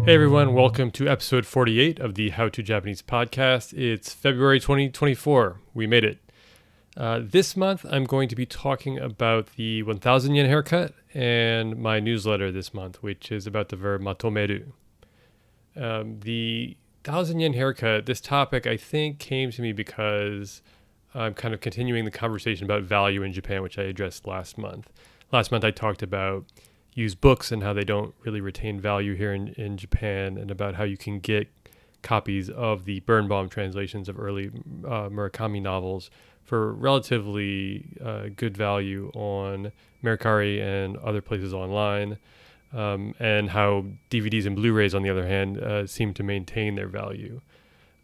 Hey everyone, welcome to episode 48 of the How to Japanese podcast. It's February 2024. We made it. This month, I'm going to be talking about the 1,000 yen haircut and my newsletter this month, which is about the verb matomeru. The 1,000 yen haircut, this topic, I think, came to me because I'm kind of continuing the conversation about value in Japan, which I addressed last month. Last month, I talked about used books and how they don't really retain value here in Japan, and about how you can get copies of the Birnbaum translations of early Murakami novels for relatively good value on Mercari and other places online, and how DVDs and Blu-rays, on the other hand, seem to maintain their value.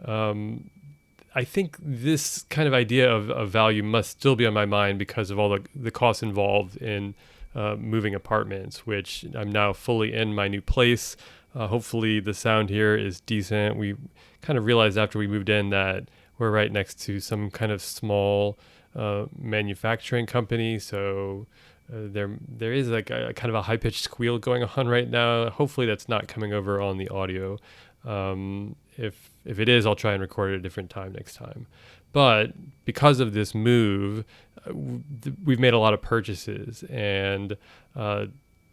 I think this kind of idea of value must still be on my mind because of all the costs involved in moving apartments, which I'm now fully in my new place. Hopefully the sound here is decent. We kind of realized after we moved in that we're right next to some kind of small manufacturing company, so there is like a kind of a high-pitched squeal going on right now. Hopefully that's not coming over on the audio. If it is, I'll try and record it at a different time next time. But because of this move, we've made a lot of purchases, and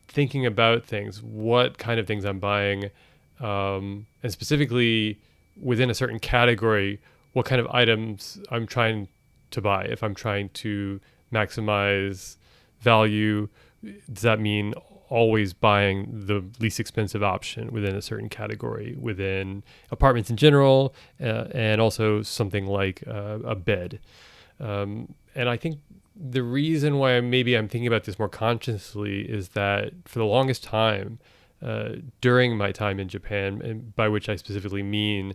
thinking about things, what kind of things I'm buying, and specifically within a certain category, what kind of items I'm trying to buy. If I'm trying to maximize value, does that mean always buying the least expensive option within a certain category, within apartments in general, and also something like a bed? And I think the reason why I'm thinking about this more consciously is that for the longest time, during my time in Japan, and by which I specifically mean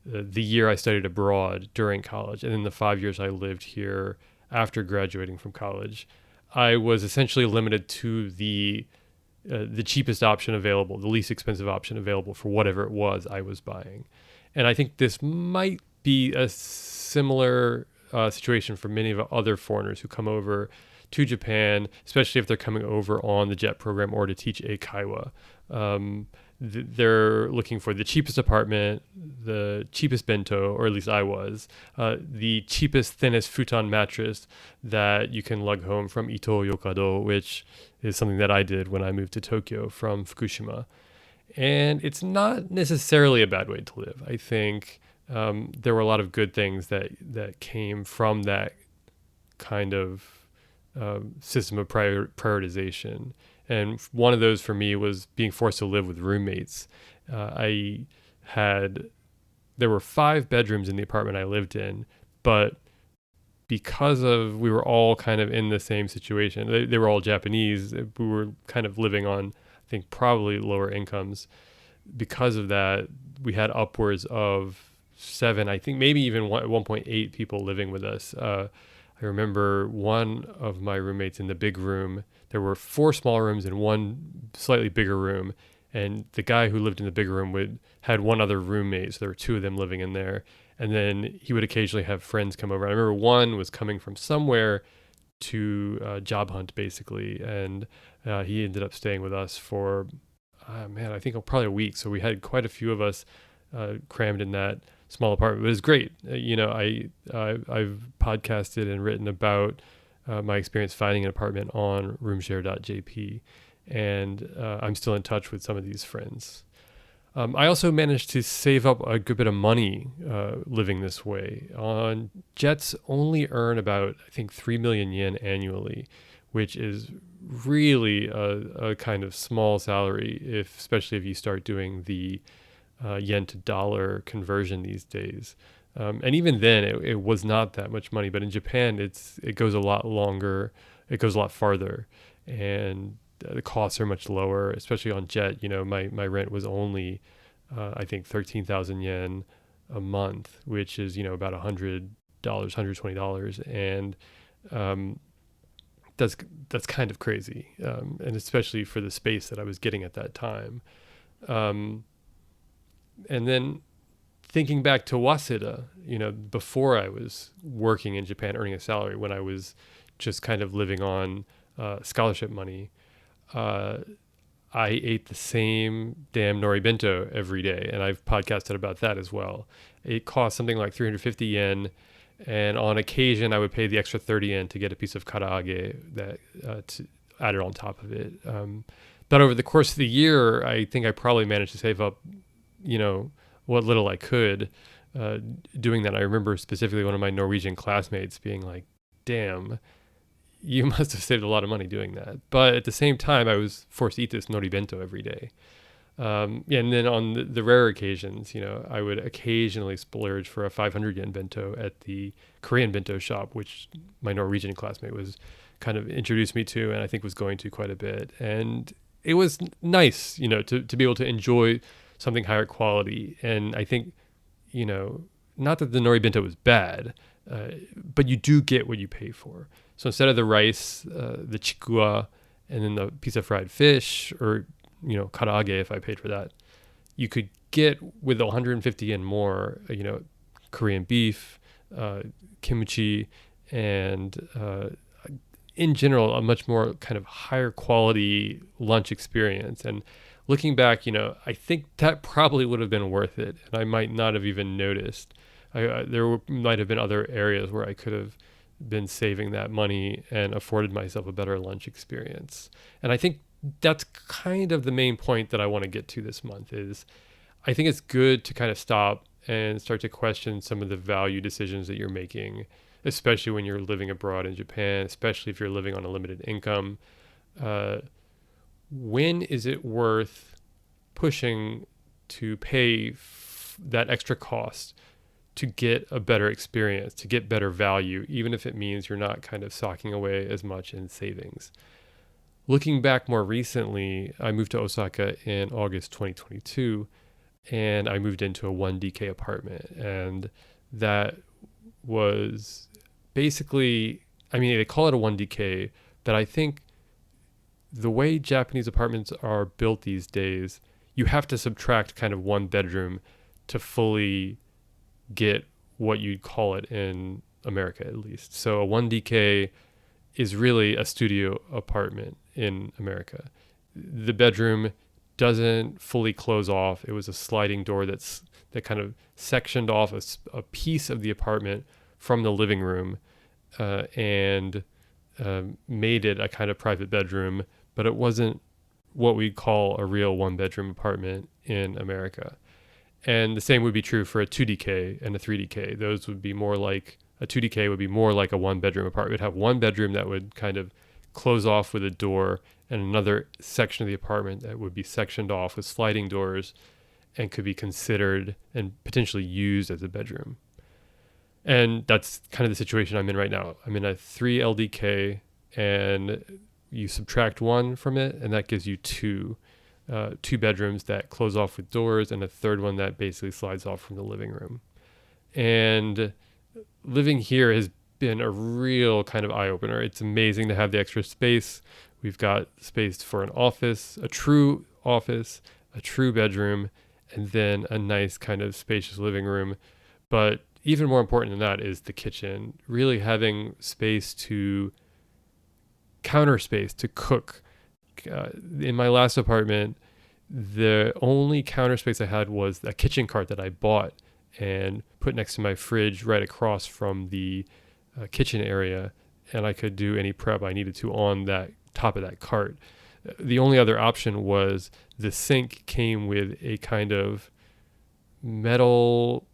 the year I studied abroad during college, and then the 5 years I lived here after graduating from college, I was essentially limited to the cheapest option available, the least expensive option available for whatever it was I was buying. And I think this might be a similar situation for many of other foreigners who come over to Japan, especially if they're coming over on the JET program or to teach eikaiwa. They're looking for the cheapest apartment, the cheapest bento, or at least I was, the cheapest, thinnest futon mattress that you can lug home from Ito Yokado, which is something that I did when I moved to Tokyo from Fukushima. And it's not necessarily a bad way to live. I think there were a lot of good things that came from that kind of system of prioritization. And one of those for me was being forced to live with roommates. There were 5 bedrooms in the apartment I lived in, but because we were all kind of in the same situation, they were all Japanese, we were kind of living on, I think, probably lower incomes. Because of that, we had upwards of 7, I think maybe even 1.8 people living with us. I remember one of my roommates in the big room. There were 4 small rooms and 1 slightly bigger room. And the guy who lived in the bigger room had one other roommate. So there were 2 of them living in there. And then he would occasionally have friends come over. I remember one was coming from somewhere to job hunt, basically. And he ended up staying with us for, I think probably a week. So we had quite a few of us crammed in that small apartment. But it was great. I've podcasted and written about my experience finding an apartment on roomshare.jp, and I'm still in touch with some of these friends. I also managed to save up a good bit of money living this way. Jets only earn about, I think, 3 million yen annually, which is really a kind of small salary, especially if you start doing the yen to dollar conversion these days. And even then, it was not that much money. But in Japan, it goes a lot longer. It goes a lot farther, and the costs are much lower, especially on jet. My rent was only, I think, 13,000 yen a month, which is about $100, $120, and that's kind of crazy, and especially for the space that I was getting at that time. And then thinking back to Waseda, before I was working in Japan, earning a salary, when I was just kind of living on scholarship money, I ate the same damn nori bento every day, and I've podcasted about that as well. It cost something like 350 yen, and on occasion I would pay the extra 30 yen to get a piece of karaage that to added on top of it. But over the course of the year, I think I probably managed to save up, what little I could doing that. I remember specifically one of my Norwegian classmates being like, "Damn, you must have saved a lot of money doing that." But at the same time, I was forced to eat this nori bento every day. And then on the rare occasions, I would occasionally splurge for a 500 yen bento at the Korean bento shop, which my Norwegian classmate was kind of introduced me to, and I think was going to quite a bit. And it was nice, to be able to enjoy something higher quality. And I think, not that the nori bento was bad, but you do get what you pay for. So instead of the rice, the chikua, and then the piece of fried fish, or karaage, if I paid for that, you could get with 150 yen more, Korean beef, kimchi, and in general, a much more kind of higher quality lunch experience. And looking back, I think that probably would have been worth it, and I might not have even noticed. Might have been other areas where I could have been saving that money and afforded myself a better lunch experience. And I think that's kind of the main point that I want to get to this month is I think it's good to kind of stop and start to question some of the value decisions that you're making, especially when you're living abroad in Japan, especially if you're living on a limited income. When is it worth pushing to pay that extra cost to get a better experience, to get better value, even if it means you're not kind of socking away as much in savings? Looking back more recently, I moved to Osaka in August 2022, and I moved into a 1DK apartment. And that was basically, they call it a 1DK, but I think the way Japanese apartments are built these days, you have to subtract kind of one bedroom to fully get what you'd call it in America, at least. So a 1DK is really a studio apartment in America. The bedroom doesn't fully close off. It was a sliding door that kind of sectioned off a piece of the apartment from the living room and made it a kind of private bedroom, but it wasn't what we'd call a real one-bedroom apartment in America. And the same would be true for a 2DK and a 3DK. Those would be more like, a 2DK would be more like a one-bedroom apartment. It would have one bedroom that would kind of close off with a door, and another section of the apartment that would be sectioned off with sliding doors and could be considered and potentially used as a bedroom. And that's kind of the situation I'm in right now. I'm in a 3LDK, and you subtract one from it, and that gives you two bedrooms that close off with doors, and a third one that basically slides off from the living room. And living here has been a real kind of eye-opener. It's amazing to have the extra space. We've got space for an office, a true bedroom, and then a nice kind of spacious living room. But even more important than that is the kitchen. Really having counter space to cook. In my last apartment, the only counter space I had was a kitchen cart that I bought and put next to my fridge right across from the kitchen area, and I could do any prep I needed to on that top of that cart. The only other option was the sink came with a kind of metal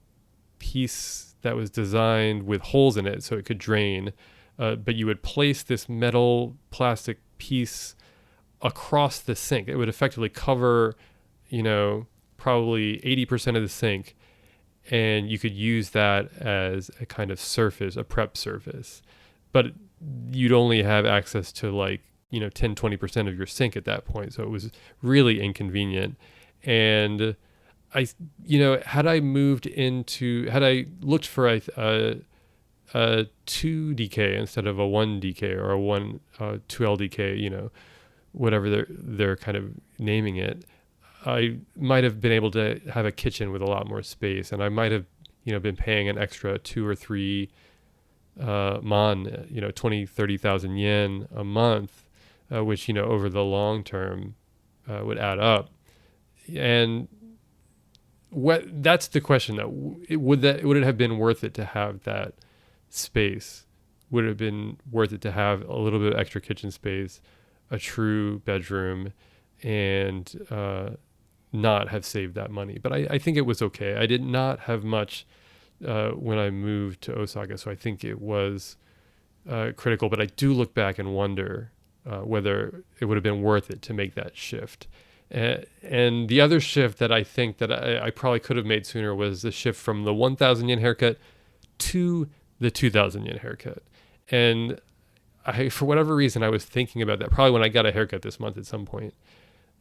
piece that was designed with holes in it so it could drain, but you would place this metal plastic piece across the sink. It would effectively cover, probably 80% of the sink, and you could use that as a kind of surface, a prep surface. But you'd only have access to 10-20% of your sink at that point. So it was really inconvenient. And had I looked for a 2DK instead of a 1DK or a 2LDK, whatever they're kind of naming it, I might have been able to have a kitchen with a lot more space, and I might have, been paying an extra 2 or 3 20,000-30,000 yen a month, which, over the long term, would add up. And that's the question, that would it have been worth it to have that space? Would it have been worth it to have a little bit of extra kitchen space, a true bedroom, and not have saved that money? But I think it was okay. I did not have much when I moved to Osaka, so I think it was critical. But I do look back and wonder whether it would have been worth it to make that shift. And the other shift that I think that I probably could have made sooner was the shift from the 1,000 yen haircut to the 2,000 yen haircut. And for whatever reason, I was thinking about that, probably when I got a haircut this month at some point,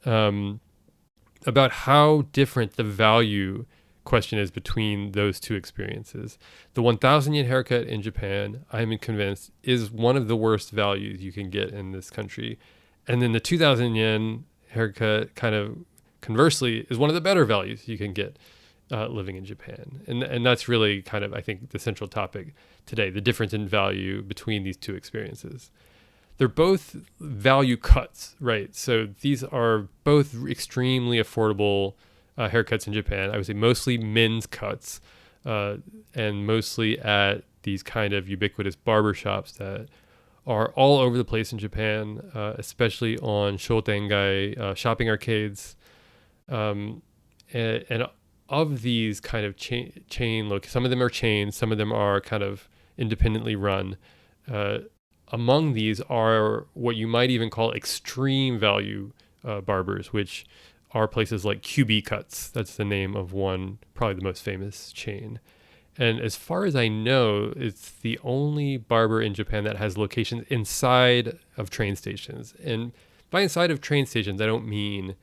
about how different the value question is between those two experiences. The 1,000 yen haircut in Japan, I'm convinced, is one of the worst values you can get in this country. And then the 2,000 yen haircut, kind of conversely, is one of the better values you can get living in Japan. And that's really kind of, I think, the central topic today, the difference in value between these two experiences. They're both value cuts, right? So these are both extremely affordable haircuts in Japan. I would say mostly men's cuts, and mostly at these kind of ubiquitous barbershops that are all over the place in Japan, especially on shotengai, shopping arcades. And of these kind of chain look, some of them are chains, some of them are kind of independently run. Among these are what you might even call extreme value barbers, which are places like QB Cuts. That's the name of one, probably the most famous chain. And as far as I know, it's the only barber in Japan that has locations inside of train stations. And by inside of train stations, I don't mean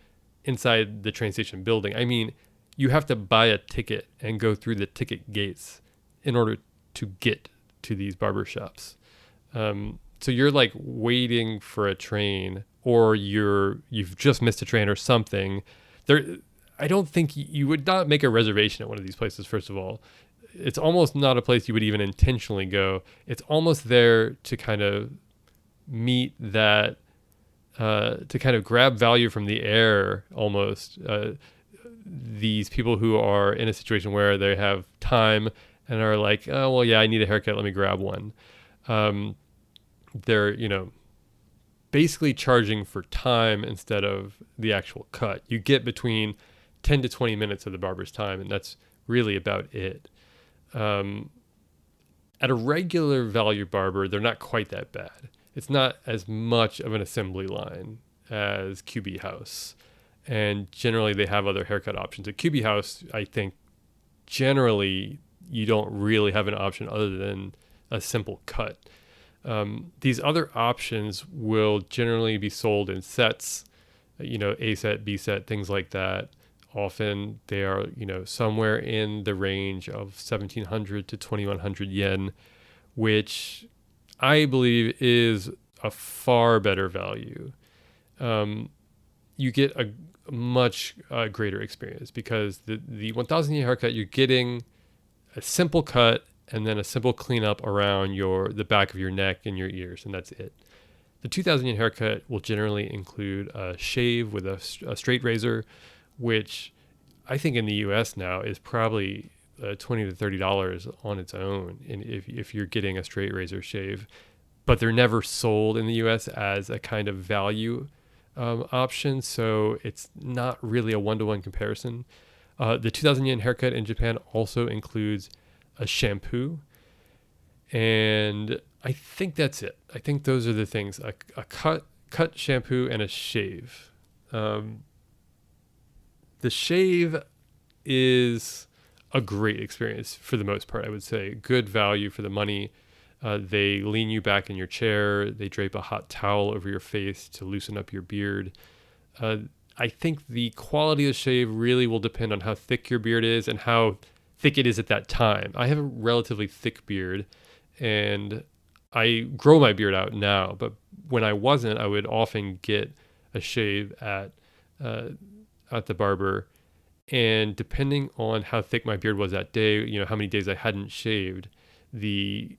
inside the train station building. I mean, you have to buy a ticket and go through the ticket gates in order to get to these barbershops. So you're like waiting for a train, or you've just missed a train or something. I don't think you would not make a reservation at one of these places, first of all. It's almost not a place you would even intentionally go. It's almost there to kind of meet that, to kind of grab value from the air almost. These people who are in a situation where they have time and are like, oh, well, yeah, I need a haircut. Let me grab one. They're, basically charging for time instead of the actual cut. You get between 10 to 20 minutes of the barber's time, and that's really about it. At a regular value barber, they're not quite that bad. It's not as much of an assembly line as QB House. And generally, they have other haircut options. At QB House, I think, generally, you don't really have an option other than a simple cut. These other options will generally be sold in sets, A set, B set, things like that. Often they are, somewhere in the range of 1,700 to 2,100 yen, which I believe is a far better value. You get a much greater experience because the 1,000 yen haircut, you're getting a simple cut and then a simple cleanup around the back of your neck and your ears, and that's it. The 2,000 yen haircut will generally include a shave with a straight razor, which I think in the U.S. now is probably $20 to $30 on its own, and if you're getting a straight razor shave. But they're never sold in the U.S. as a kind of value option, so it's not really a one-to-one comparison. The 2,000 yen haircut in Japan also includes a shampoo, and I think that's it. I think those are the things: a cut, shampoo, and a shave. The shave is a great experience for the most part, I would say. Good value for the money. They lean you back in your chair. They drape a hot towel over your face to loosen up your beard. I think the quality of the shave really will depend on how thick your beard is and how thick it is at that time. I have a relatively thick beard, and I grow my beard out now, but when I wasn't, I would often get a shave at the barber, and depending on how thick my beard was that day, how many days I hadn't shaved, the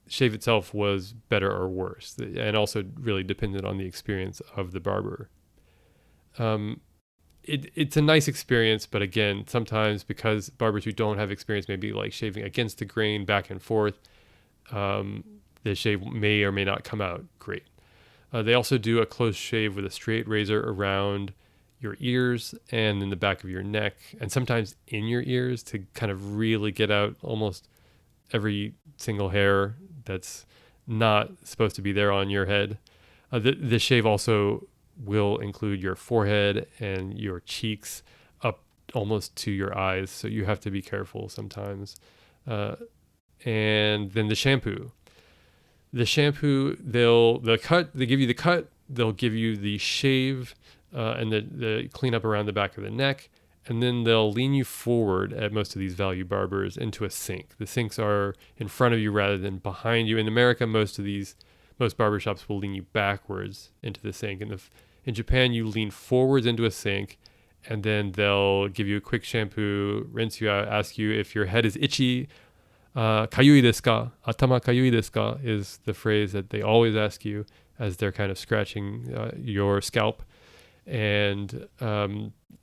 shave itself was better or worse, and also really depended on the experience of the barber. It's a nice experience, but again, sometimes because barbers who don't have experience, maybe like shaving against the grain back and forth, the shave may or may not come out great. They also do a close shave with a straight razor around your ears and in the back of your neck, and sometimes in your ears to kind of really get out almost every single hair that's not supposed to be there on your head. The shave also will include your forehead and your cheeks up almost to your eyes, so you have to be careful sometimes. And then the shampoo. The shampoo, they give you the cut, they'll give you the shave, and the cleanup around the back of the neck, and then they'll lean you forward at most of these value barbers into a sink. The sinks are in front of you rather than behind you. In America, most barbershops will lean you backwards into the sink. In Japan, you lean forwards into a sink, and then they'll give you a quick shampoo, rinse you out, ask you if your head is itchy. Kayui desu ka? Atama kayui desu ka is the phrase that they always ask you as they're kind of scratching your scalp, and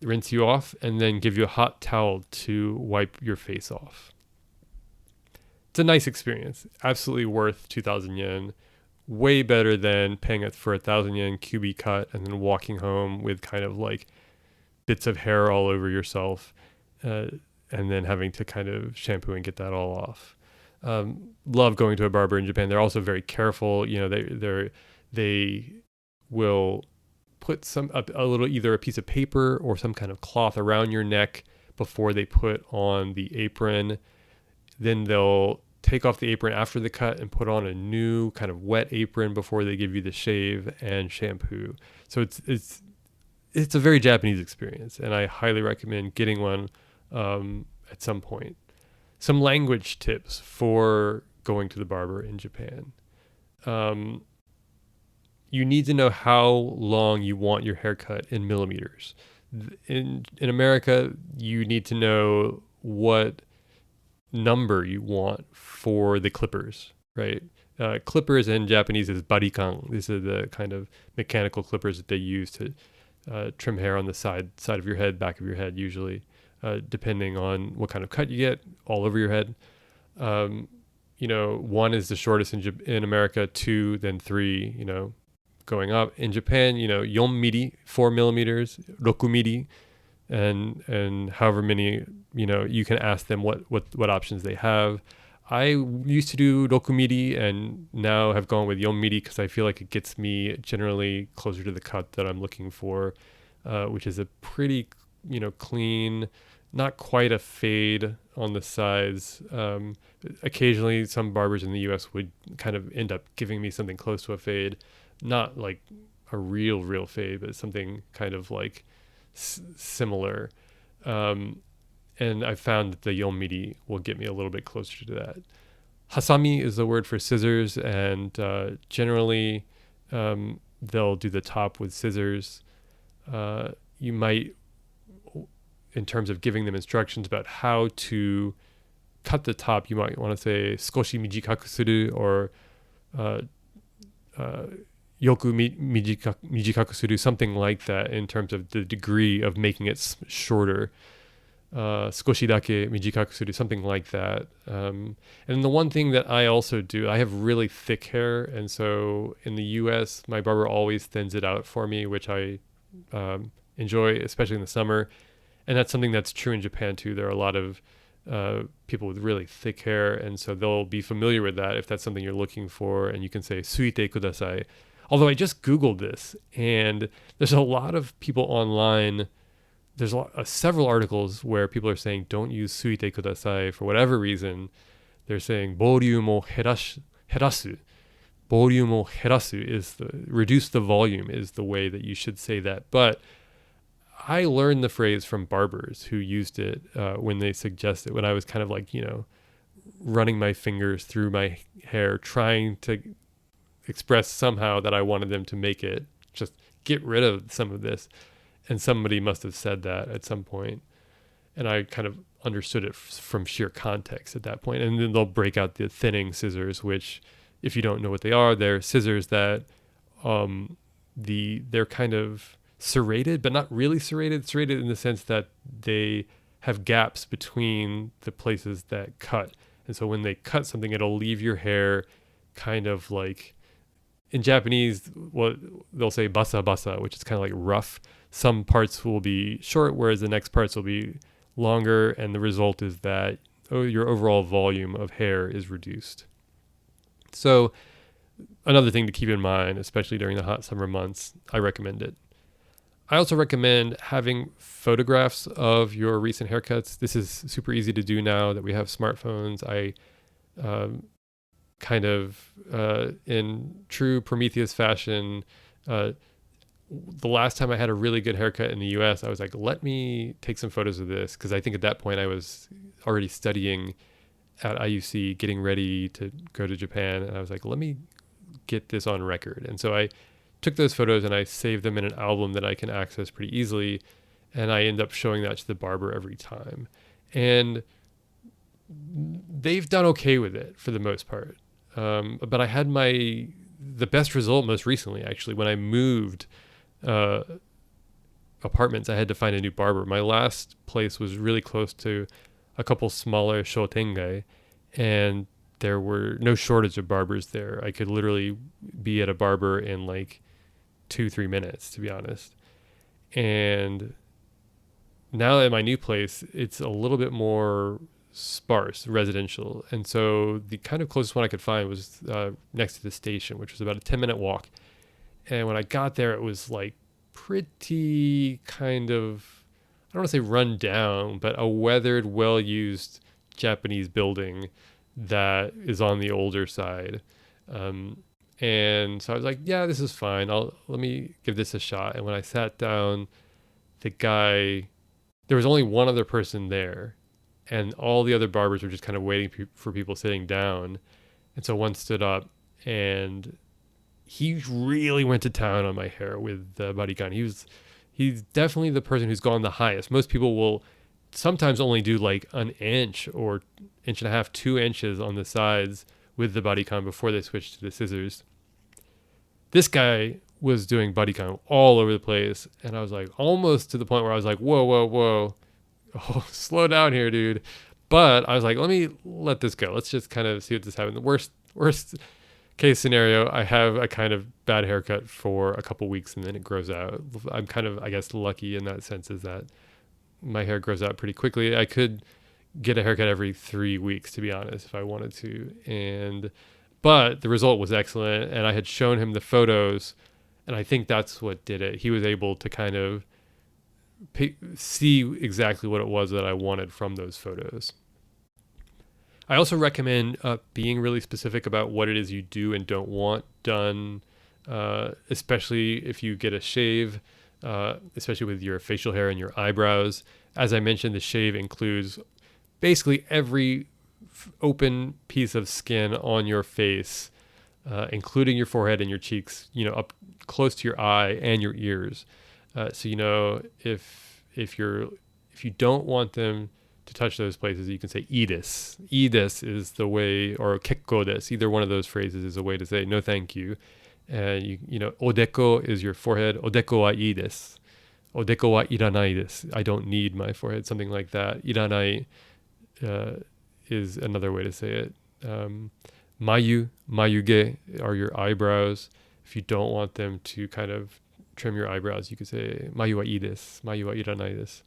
rinse you off, and then give you a hot towel to wipe your face off. It's a nice experience. Absolutely worth 2,000 yen. Way better than paying for 1,000 yen QB cut and then walking home with kind of like bits of hair all over yourself. And then having to kind of shampoo and get that all off. Love going to a barber in Japan. They're also very careful. You know, they will put a little, either a piece of paper or some kind of cloth around your neck before they put on the apron. Then they'll take off the apron after the cut and put on a new kind of wet apron before they give you the shave and shampoo. So it's a very Japanese experience, and I highly recommend getting one at some point. Some language tips for going to the barber in Japan. You need to know how long you want your haircut in millimeters. In America, you need to know what number you want for the clippers, right? Clippers in Japanese is barikan. These are the kind of mechanical clippers that they use to trim hair on the side of your head, back of your head, usually. Depending on what kind of cut you get, all over your head. 1 is the shortest in America, 2, then 3, going up. In Japan, 4 mili, 4 millimeters, 6 mili, and however many, you can ask them what options they have. I used to do 6 mili and now have gone with 4 mili because I feel like it gets me generally closer to the cut that I'm looking for, which is a pretty, clean, not quite a fade on the sides. Occasionally some barbers in the US would kind of end up giving me something close to a fade, not like a real fade, but something kind of like similar. And I found that the 4 mili will get me a little bit closer to that. Hasami is the word for scissors, and generally they'll do the top with scissors. You might, in terms of giving them instructions about how to cut the top, you might want to say 少し短くする or よく短くする, something like that, in terms of the degree of making it shorter. 少しだけ短くする, something like that. And the one thing that I also do, I have really thick hair, and so in the US, my barber always thins it out for me, which I enjoy, especially in the summer. And that's something that's true in Japan too. There are a lot of people with really thick hair, and so they'll be familiar with that if that's something you're looking for, and you can say suite kudasai. Although I just Googled this, and there's a lot of people online, there's several articles where people are saying don't use suite kudasai for whatever reason. They're saying volume o herasu. Volume o herasu is reduce the volume is the way that you should say that. But I learned the phrase from barbers who used it when they suggest it, when I was kind of like, running my fingers through my hair, trying to express somehow that I wanted them to make it, just get rid of some of this. And somebody must have said that at some point. And I kind of understood it from sheer context at that point. And then they'll break out the thinning scissors, which, if you don't know what they are, they're scissors that they're kind of serrated, but not really serrated. Serrated in the sense that they have gaps between the places that cut. And so when they cut something, it'll leave your hair kind of like, in Japanese, what they'll say basa basa, which is kind of like rough. Some parts will be short, whereas the next parts will be longer. And the result is that your overall volume of hair is reduced. So another thing to keep in mind, especially during the hot summer months, I recommend it. I also recommend having photographs of your recent haircuts. This is super easy to do now that we have smartphones. I in true Prometheus fashion, the last time I had a really good haircut in the US, I was like, let me take some photos of this. Because I think at that point I was already studying at IUC, getting ready to go to Japan. And I was like, let me get this on record. And so I took those photos and I saved them in an album that I can access pretty easily. And I end up showing that to the barber every time. And they've done okay with it for the most part. But I had the best result most recently, actually, when I moved apartments. I had to find a new barber. My last place was really close to a couple smaller shotengai, and there were no shortage of barbers there. I could literally be at a barber in like 2-3 minutes, to be honest. And now at my new place, it's a little bit more sparse, residential. And so the kind of closest one I could find was next to the station, which was about a 10-minute walk. And when I got there, it was like pretty kind of, I don't want to say run down, but a weathered, well-used Japanese building that is on the older side. And so I was like, yeah, this is fine. Let me give this a shot. And when I sat down, there was only one other person there, and all the other barbers were just kind of waiting for people sitting down. And so one stood up, and he really went to town on my hair with the barikan. He's definitely the person who's gone the highest. Most people will sometimes only do like an inch or inch and a half, 2 inches on the sides with the barikan before they switch to the scissors. This guy was doing barikan all over the place, and I was like, almost to the point where I was like, whoa, oh, slow down here, dude. But I was like, let this go. Let's just kind of see what this happens. The worst case scenario, I have a kind of bad haircut for a couple weeks and then it grows out. I'm kind of, I guess, lucky in that sense, is that my hair grows out pretty quickly. I could get a haircut every 3 weeks, to be honest, if I wanted to. But the result was excellent, and I had shown him the photos, and I think that's what did it. He was able to kind of see exactly what it was that I wanted from those photos. I also recommend being really specific about what it is you do and don't want done, especially if you get a shave, especially with your facial hair and your eyebrows. As I mentioned, the shave includes basically every open piece of skin on your face, including your forehead and your cheeks, up close to your eye and your ears. So if you don't want them to touch those places, you can say "ides." "Ides" is the way, or "kekko desu." Either one of those phrases is a way to say no, thank you. And "odeko" is your forehead. "Odeko wa ii desu." "Odeko wa iranai desu." I don't need my forehead. Something like that. "Iranai" is another way to say it. Mayuge are your eyebrows. If you don't want them to kind of trim your eyebrows, you could say "mayu wa ii desu." "Mayu wa iranai desu."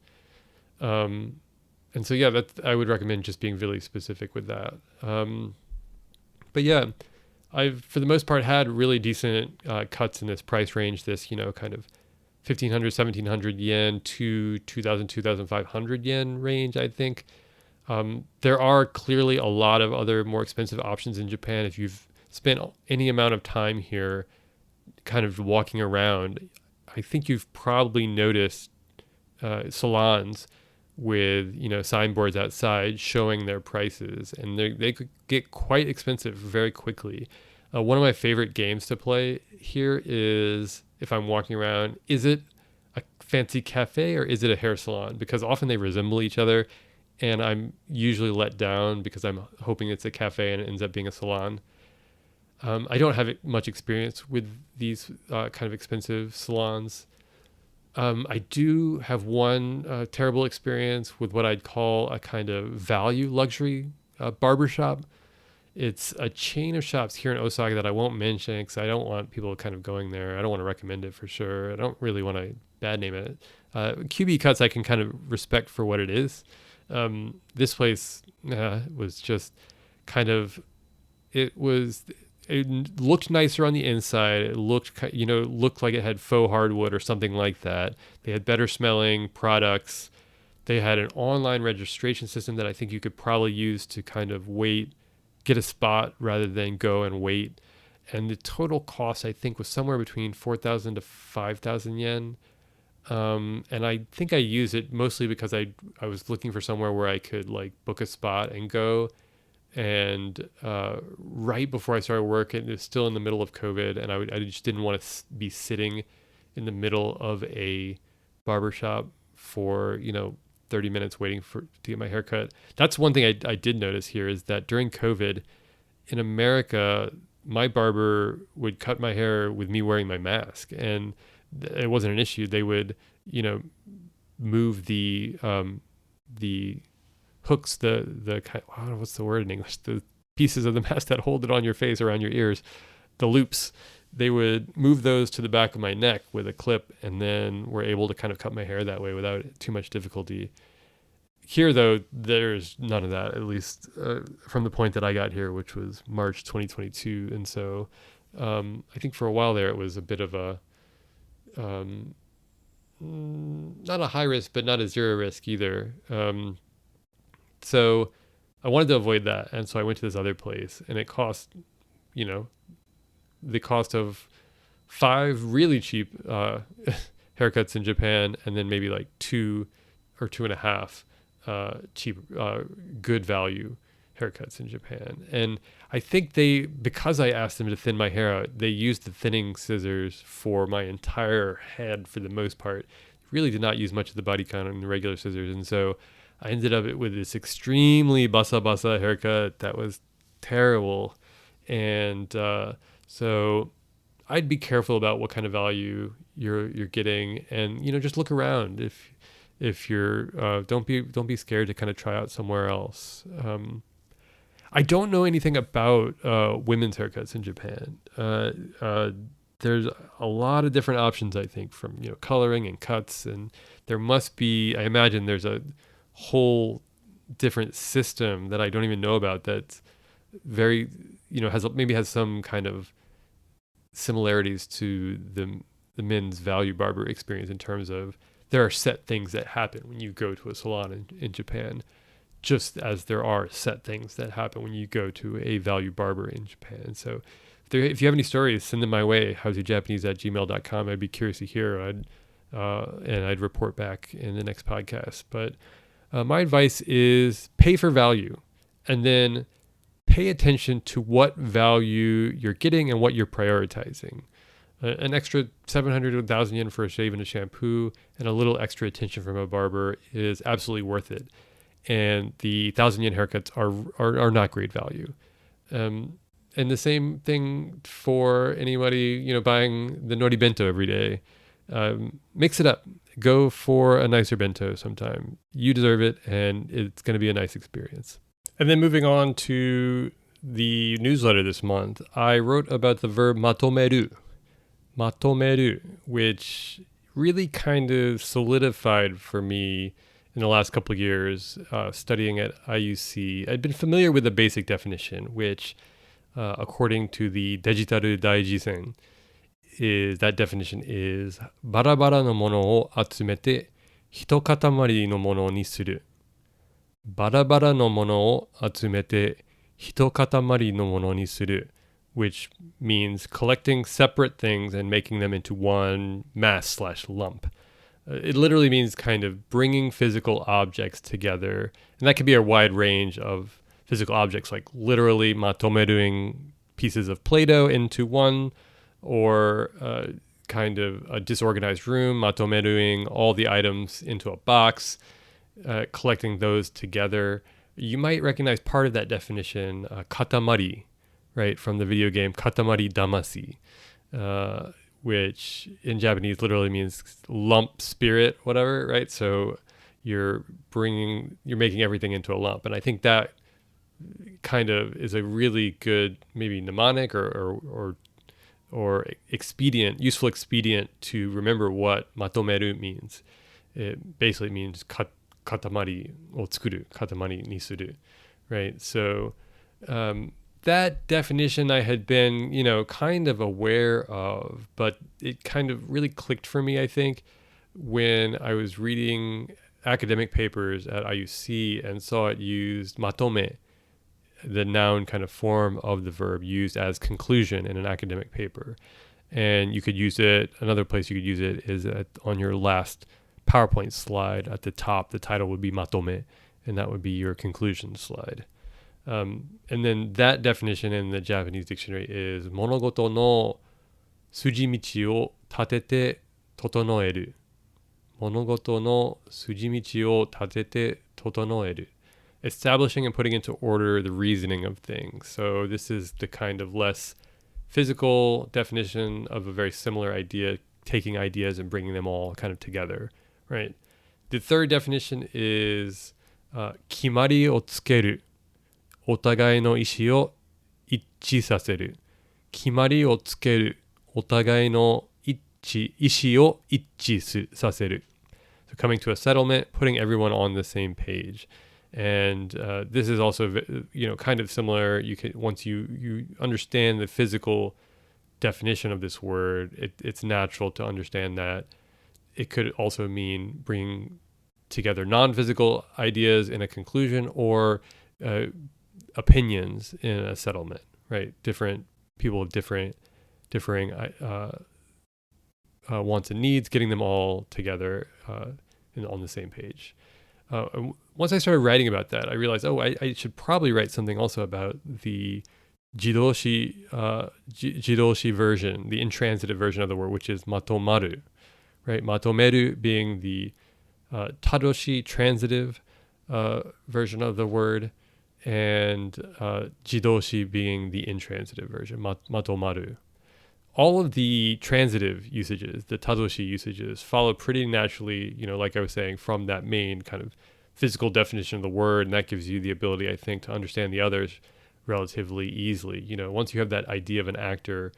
And so, yeah, I would recommend just being really specific with that. But yeah, I've, for the most part, had really decent cuts in this price range, this, kind of 1,500, 1,700 yen to 2,000, 2,500 yen range, I think. There are clearly a lot of other more expensive options in Japan. If you've spent any amount of time here kind of walking around, I think you've probably noticed salons with signboards outside showing their prices, and they could get quite expensive very quickly. One of my favorite games to play here is, if I'm walking around, is it a fancy cafe or is it a hair salon? Because often they resemble each other, and I'm usually let down because I'm hoping it's a cafe and it ends up being a salon. I don't have much experience with these kind of expensive salons. I do have one terrible experience with what I'd call a kind of value luxury barbershop. It's a chain of shops here in Osaka that I won't mention because I don't want people kind of going there. I don't want to recommend it for sure. I don't really want to bad name it. QB Cuts I can kind of respect for what it is. This place was just kind of, it was, it looked nicer on the inside. It looked like it had faux hardwood or something like that. They had better smelling products. They had an online registration system that I think you could probably use to kind of get a spot rather than go and wait. And the total cost I think was somewhere between 4,000 to 5,000 yen. And I think I used it mostly because I was looking for somewhere where I could like book a spot and go. And right before I started work, it was still in the middle of COVID, and I just didn't want to be sitting in the middle of a barbershop for 30 minutes waiting to get my hair cut. That's one thing I did notice here is that during COVID in America, my barber would cut my hair with me wearing my mask, and it wasn't an issue. They would move the hooks, the what's the word in English? The pieces of the mask that hold it on your face around your ears, the loops. They would move those to the back of my neck with a clip, and then were able to kind of cut my hair that way without too much difficulty. Here, though, there's none of that, at least from the point that I got here, which was March 2022. And so I think for a while there, it was a bit of a, not a high risk, but not a zero risk either. So I wanted to avoid that. And so I went to this other place, and it cost, the cost of 5 really cheap haircuts in Japan, and then maybe like 2 or 2.5 cheap, good value haircuts in Japan. And I think because I asked them to thin my hair out, they used the thinning scissors for my entire head for the most part. Really did not use much of the body count on the regular scissors. And so I ended up with this extremely basa haircut that was terrible. And so I'd be careful about what kind of value you're getting, and just look around. If you're don't be scared to kind of try out somewhere else. I don't know anything about women's haircuts in Japan. There's a lot of different options, I think, from coloring and cuts, and there must be. I imagine there's a whole different system that I don't even know about that's very has some kind of similarities to the men's value barber experience in terms of there are set things that happen when you go to a salon in Japan, just as there are set things that happen when you go to a value barber in Japan. So if you have any stories, send them my way, howtojapanese@gmail.com. I'd be curious to hear, and I'd report back in the next podcast. But my advice is pay for value, and then pay attention to what value you're getting and what you're prioritizing. An extra 700 to 1,000 yen for a shave and a shampoo, and a little extra attention from a barber is absolutely worth it. And the 1,000 yen haircuts are not great value. And the same thing for anybody buying the nori bento every day. Mix it up. Go for a nicer bento sometime. You deserve it, and it's going to be a nice experience. And then moving on to the newsletter this month, I wrote about the verb matomeru. Matomeru, which really kind of solidified for me in the last couple of years studying at IUC. I'd been familiar with the basic definition, which, according to the Dejitaru Daijisen, that definition is バラバラのものを集めて一塊のものにする。バラバラのものを集めて一塊のものにする, which means collecting separate things and making them into one mass/lump. It literally means kind of bringing physical objects together, and that could be a wide range of physical objects, like literally matomeruing pieces of Play-Doh into one, or kind of a disorganized room, matomeruing all the items into a box, collecting those together. You might recognize part of that definition, katamari, right, from the video game Katamari Damacy, which in Japanese literally means lump spirit, whatever, right? So you're making everything into a lump. And I think that kind of is a really good, maybe mnemonic or expedient, useful expedient to remember what matomeru means. It basically means katamari o tsukuru, katamari ni suru, right? So that definition I had been, kind of aware of, but it kind of really clicked for me, I think, when I was reading academic papers at IUC and saw it used matome, the noun kind of form of the verb used as conclusion in an academic paper. And you could use it, another place you could use it is on your last PowerPoint slide at the top. The title would be matome, and that would be your conclusion slide. And then that definition in the Japanese dictionary is monogoto no sujimichi o tatete totonoeru. Monogoto no sujimichi o tatete totonoeru. Establishing and putting into order the reasoning of things. So this is the kind of less physical definition of a very similar idea, taking ideas and bringing them all kind of together, right? The third definition is kimari o tsukeru. お互いの意思を一致させる。決まりをつける。お互いの意思を一致させる。So coming to a settlement, putting everyone on the same page. And this is also, kind of similar. You can, once you understand the physical definition of this word, it's natural to understand that it could also mean bringing together non-physical ideas in a conclusion or opinions in a settlement, right? Different people of differing wants and needs, getting them all together on the same page. Once I started writing about that, I realized, I should probably write something also about the jidoshi version, the intransitive version of the word, which is matomaru, right? Matomeru being the tadoshi transitive version of the word, and jidoshi being the intransitive version, matomaru. All of the transitive usages, the tadoshi usages, follow pretty naturally, like I was saying, from that main kind of physical definition of the word, and that gives you the ability, I think, to understand the others relatively easily. Once you have that idea of an actor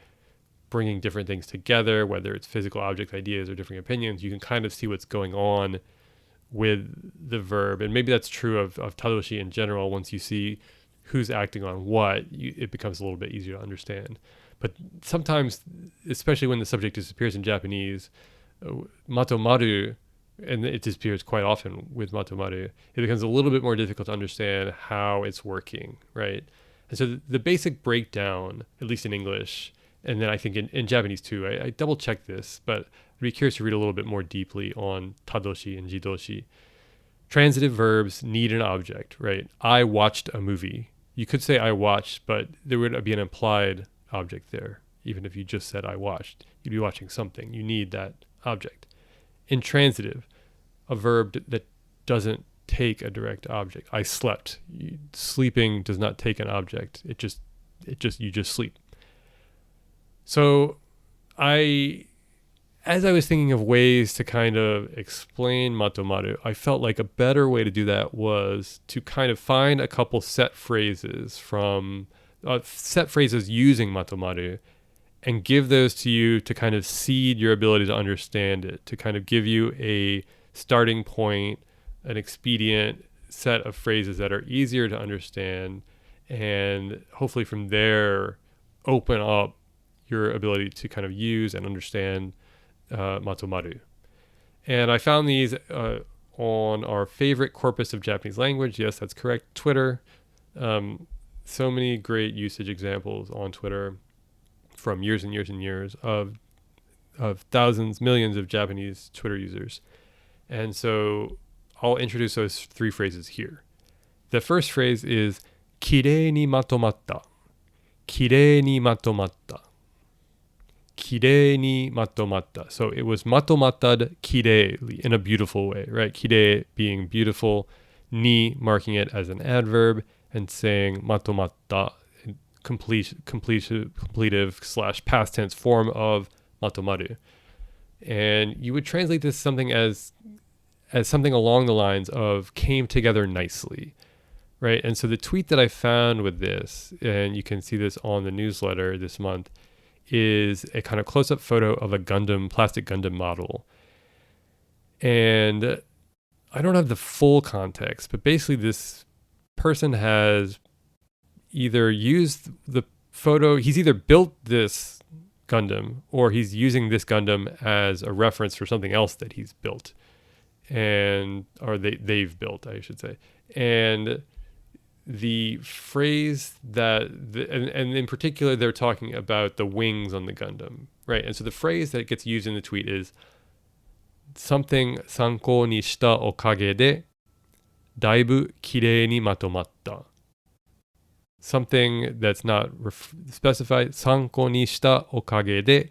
bringing different things together, whether it's physical object ideas or different opinions, you can kind of see what's going on with the verb. And maybe that's true of tadoshi in general. Once you see who's acting on what, it becomes a little bit easier to understand. But sometimes, especially when the subject disappears in Japanese, matomaru, and it disappears quite often with matomaru, it becomes a little bit more difficult to understand how it's working, right? And so the basic breakdown, at least in English, and then I think in Japanese too, I double-checked this, but I'd be curious to read a little bit more deeply on tadoshi and jidoshi. Transitive verbs need an object, right? I watched a movie. You could say I watched, but there would be an implied object there. Even if you just said I watched, you'd be watching something. You need that object. Intransitive, a verb that doesn't take a direct object. I slept. Sleeping does not take an object. You just sleep. So as I was thinking of ways to kind of explain matomaru, I felt like a better way to do that was to kind of find a couple set phrases using matomaru and give those to you to kind of seed your ability to understand it, to kind of give you a starting point, an expedient set of phrases that are easier to understand, and hopefully from there open up your ability to kind of use and understand matomaru. And I found these on our favorite corpus of Japanese language. Yes, that's correct. Twitter. So many great usage examples on Twitter from years and years and years of thousands, millions of Japanese Twitter users. And so I'll introduce those three phrases here. The first phrase is kirei ni matomatta. Kirei ni matomatta. Kirei ni matomatta. So it was matomattad kireili, in a beautiful way, right? Kirei being beautiful, ni marking it as an adverb, and saying matomatta, completive / past tense form of matomaru. And you would translate this something as something along the lines of came together nicely, right? And so the tweet that I found with this, and you can see this on the newsletter this month, is a kind of close-up photo of a plastic Gundam model. And I don't have the full context, but basically this person has either used the photo, he's either built this Gundam or he's using this Gundam as a reference for something else that he's built. Or they've built, I should say. And the phrase and in particular, they're talking about the wings on the Gundam, right? And so the phrase that gets used in the tweet is something sankou ni shita okage de daibu kirei ni matomatta. Something that's not specified. Sankou ni shita okage de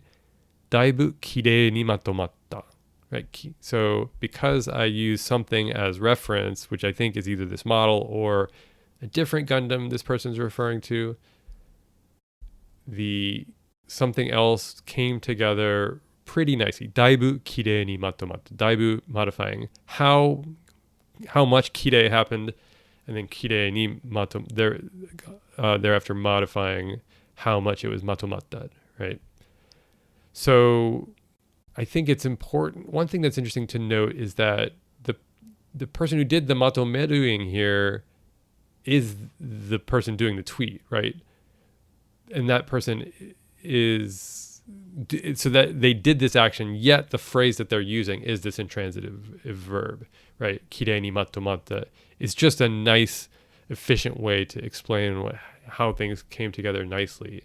daibu kirei ni matomatta. Right. So because I use something as reference, which I think is either this model or a different Gundam this person's referring to, the something else came together pretty nicely. Daibu kirei ni matomatta. Daibu modifying how much kirei happened, and then kirei ni thereafter modifying how much it was matomatta, right? So I think it's important. One thing that's interesting to note is that the person who did the matomeruing here is the person doing the tweet, right? And that person is, so that they did this action, yet the phrase that they're using is this intransitive verb, right? Kirei ni matomatta is just a nice, efficient way to explain how things came together nicely,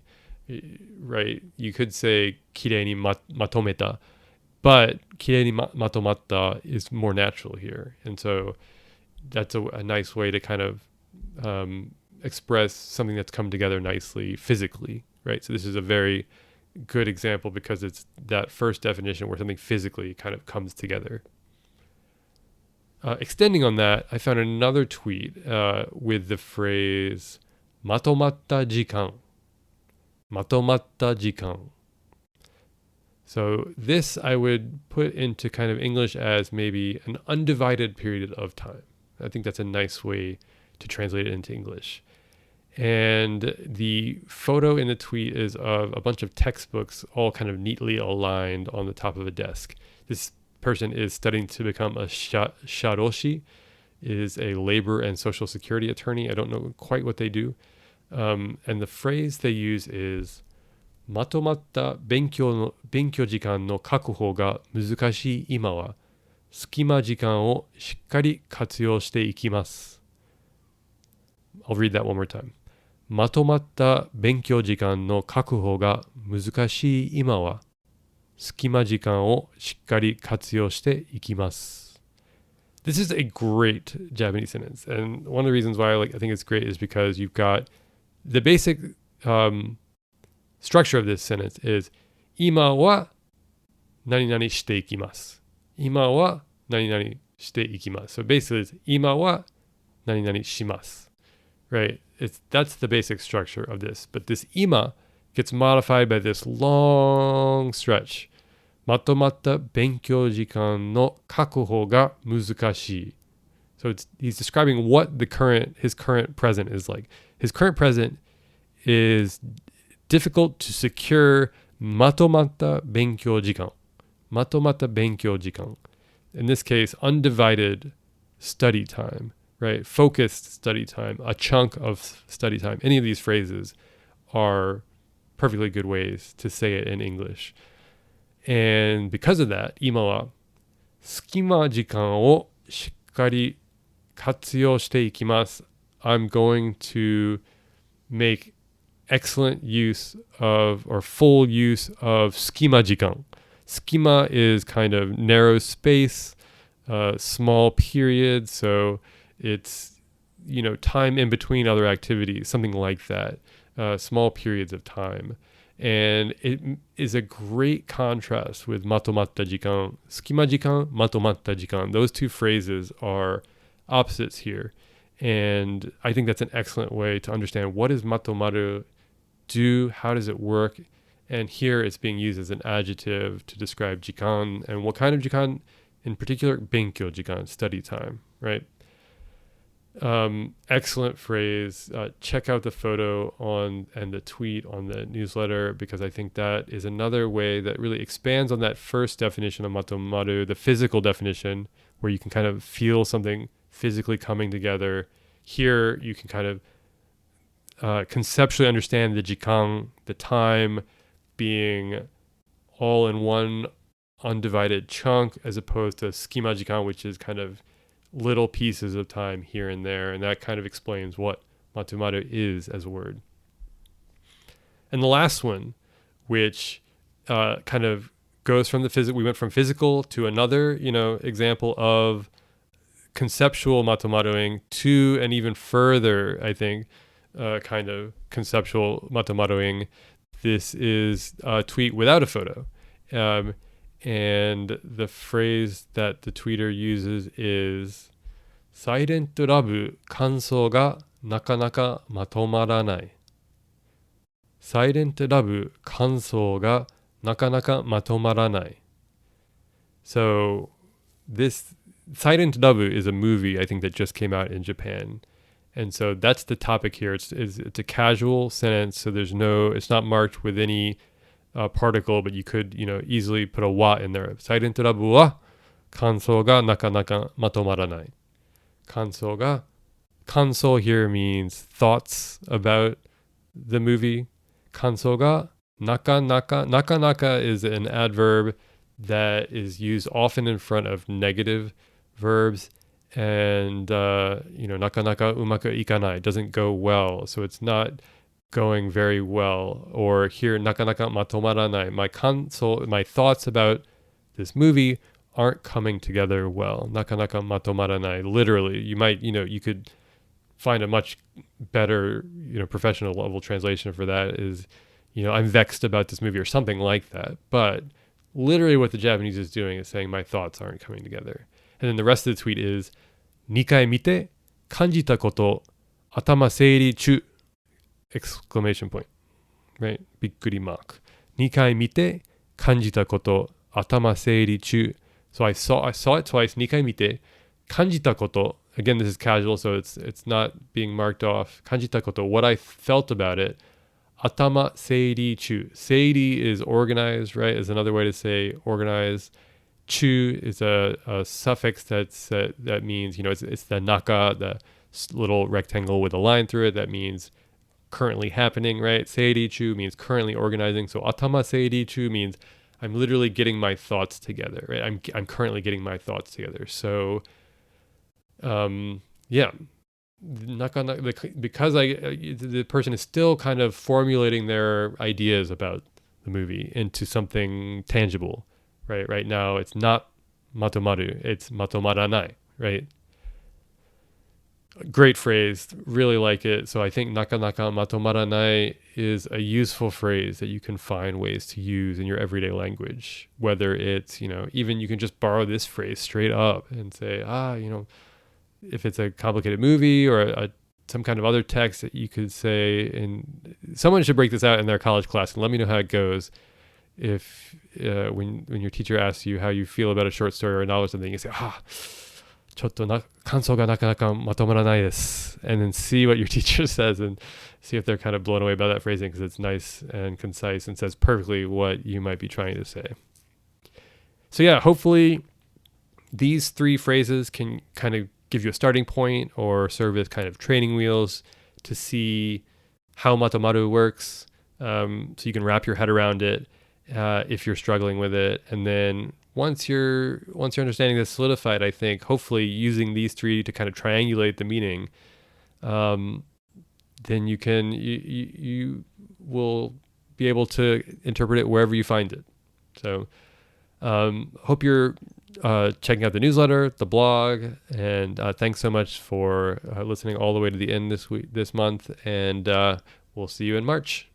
right? You could say kirei ni matometa, but kirei ni matomatta is more natural here. And so that's a nice way to kind of express something that's come together nicely physically, right? So this is a very good example because it's that first definition where something physically kind of comes together. Extending on that, I found another tweet with the phrase matomatta jikan. Matomatta jikan. So this I would put into kind of English as maybe an undivided period of time. I think that's a nice way to translate it into English. And the photo in the tweet is of a bunch of textbooks all kind of neatly aligned on the top of a desk. This person is studying to become a sharoshi, is a labor and social security attorney. I don't know quite what they do. And the phrase they use is まとまった勉強時間の確保が難しい今は隙間時間をしっかり活用していきます。I'll read that one more time. まとまった勉強時間の確保が難しい今は隙間時間をしっかり活用していきます。This is a great Japanese sentence, and one of the reasons why I think it's great is because you've got the basic structure of this sentence is 今は何々していきます。今は何々していきます。So basically it's 今は何々します。Right? That's the basic structure of this. But this 今 gets modified by this long stretch. まとまった勉強時間の確保が難しい。So he's describing what his current present is like. His current present is difficult to secure まとまった勉強時間。まとまった勉強時間。In this case, undivided study time, right? Focused study time, a chunk of study time. Any of these phrases are perfectly good ways to say it in English. And because of that, 今は隙間時間をしっかり活用していきます。I'm going to make excellent use of or full use of 隙間時間. Schema is kind of narrow space, small period. So it's, time in between other activities, something like that, small periods of time. And it is a great contrast with まとまった時間. 隙間時間, まとまった時間. Those two phrases are opposites here. And I think that's an excellent way to understand what does matomaru do, how does it work, And here it's being used as an adjective to describe jikan. And what kind of jikan? In particular, benkyo jikan, study time, right? Excellent phrase. Check out the photo and the tweet on the newsletter, because I think that is another way that really expands on that first definition of matomaru, the physical definition, where you can kind of feel something physically coming together. Here you can kind of conceptually understand the jikan, the time, being all in one undivided chunk, as opposed to skima jikan, which is kind of little pieces of time here and there. And that kind of explains what matomaru is as a word. And the last one, which kind of goes from the physical, we went from physical to another, example of conceptual matomaruing to an even further, I think, kind of conceptual matomaruing. This is a tweet without a photo. And the phrase that the tweeter uses is Silent Love 感想がなかなかまとまらない。Silent Love 感想がなかなかまとまらない。So this Silent Love is a movie, I think, that just came out in Japan. And so that's the topic here. It's a casual sentence, so it's not marked with any particle, but you could, easily put a wa in there. Silent Love は感想がなかなかまとまらない。感想here means thoughts about the movie. 感想がなかなか is an adverb that is used often in front of negative verbs. And, なかなかうまくいかない doesn't go well. So it's not going very well. Or here, なかなかまとまらない. My thoughts about this movie aren't coming together well. なかなかまとまらない. Literally, you might, you could find a much better, professional level translation for that is, I'm vexed about this movie or something like that. But literally what the Japanese is doing is saying my thoughts aren't coming together. And then the rest of the tweet is 2回見て感じたこと頭整理中 exclamation point, right? びっくりマーク。2回見て感じたこと頭整理中 So I saw it twice. 2回見て感じたこと Again, this is casual, so it's not being marked off. 感じたこと What I felt about it 頭整理中 Seiri is organized, right? Is another way to say organize. Chu is a suffix that means, it's the naka, the little rectangle with a line through it. That means currently happening, right? Seiri chu means currently organizing. So atama seiri chu means I'm literally getting my thoughts together, right? I'm currently getting my thoughts together. So, yeah, because the person is still kind of formulating their ideas about the movie into something tangible. Right now, it's not matomaru, it's matomaranai, right? Great phrase, really like it. So I think nakanaka matomaranai is a useful phrase that you can find ways to use in your everyday language. Whether it's, even you can just borrow this phrase straight up and say, if it's a complicated movie or some kind of other text that you could say, and someone should break this out in their college class and let me know how it goes. If when your teacher asks you how you feel about a short story or a novel or something, you say, ちょっと感想がなかなかまとまらないです and then see what your teacher says and see if they're kind of blown away by that phrasing, because it's nice and concise and says perfectly what you might be trying to say. So yeah, hopefully these 3 phrases can kind of give you a starting point or serve as kind of training wheels to see how matomaru works, so you can wrap your head around it if you're struggling with it. And then once your understanding is solidified, I think hopefully using these 3 to kind of triangulate the meaning, then you will be able to interpret it wherever you find it. So hope you're checking out the newsletter, the blog, and thanks so much for listening all the way to the end this month, and we'll see you in March.